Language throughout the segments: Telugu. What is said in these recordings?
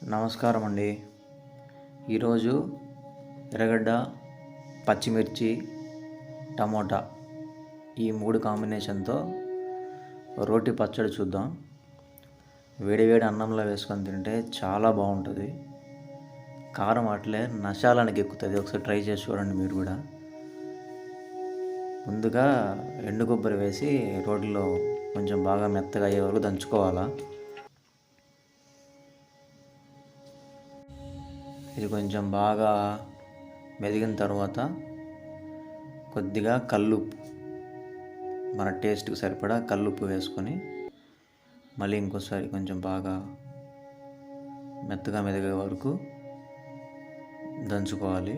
నమస్కారం అండి. ఈరోజు ఎర్రగడ్డ, పచ్చిమిర్చి, టమోటా ఈ 3 కాంబినేషన్తో రోటి పచ్చడి చూద్దాం. వేడివేడి అన్నంలో వేసుకొని తింటే చాలా బాగుంటుంది. కారం అట్లే నశాలానికి ఎక్కుతుంది. ఒకసారి ట్రై చేసి చూడండి మీరు కూడా. ముందుగా ఎండు కొబ్బరి వేసి రోటిలో కొంచెం బాగా మెత్తగా అయ్యే వరకు దంచుకోవాలా. ఇది కొంచెం బాగా మెదిగిన తర్వాత కొద్దిగా కల్లుప్పు, మన టేస్ట్కి సరిపడా కల్లుప్పు వేసుకొని మళ్ళీ ఇంకోసారి కొంచెం బాగా మెత్తగా మెదిగే వరకు దంచుకోవాలి.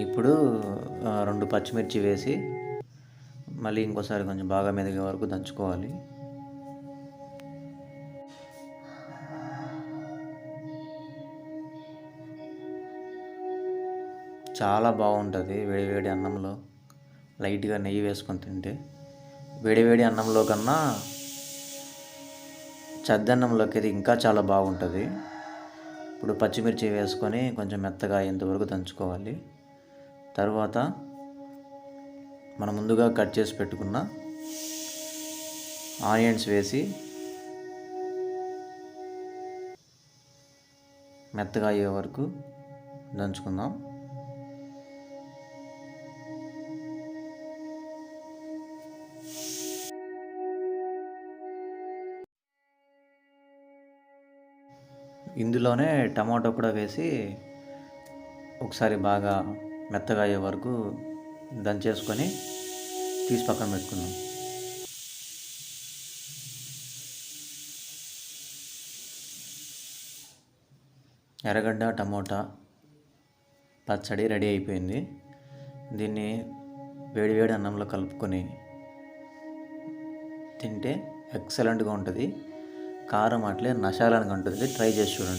ఇప్పుడు 2 పచ్చిమిర్చి వేసి మళ్ళీ ఇంకోసారి కొంచెం బాగా మెదిగే వరకు దంచుకోవాలి. చాలా బాగుంటుంది వేడివేడి అన్నంలో లైట్గా నెయ్యి వేసుకొని తింటే. వేడివేడి అన్నంలో కన్నా చద్దన్నంలోకి అది ఇంకా చాలా బాగుంటుంది. ఇప్పుడు పచ్చిమిర్చి వేసుకొని కొంచెం మెత్తగా అయ్యేంతవరకు దంచుకోవాలి. తర్వాత మనం ముందుగా కట్ చేసి పెట్టుకున్న ఆనియన్స్ వేసి మెత్తగా అయ్యే వరకు దంచుకుందాం. ఇందులోనే టమాటో కూడా వేసి ఒకసారి బాగా మెత్తగా అయ్యే వరకు దంచేసుకొని తీసి పక్కన పెట్టుకుందాం. ఎర్రగడ్డ, టమోటా పచ్చడి రెడీ అయిపోయింది. దీన్ని వేడివేడి అన్నంలో కలుపుకొని తింటే ఎక్సలెంట్గా ఉంటుంది. కారం అట్లే నశాలానికి ఉంటుంది. ట్రై చేసి చూడండి.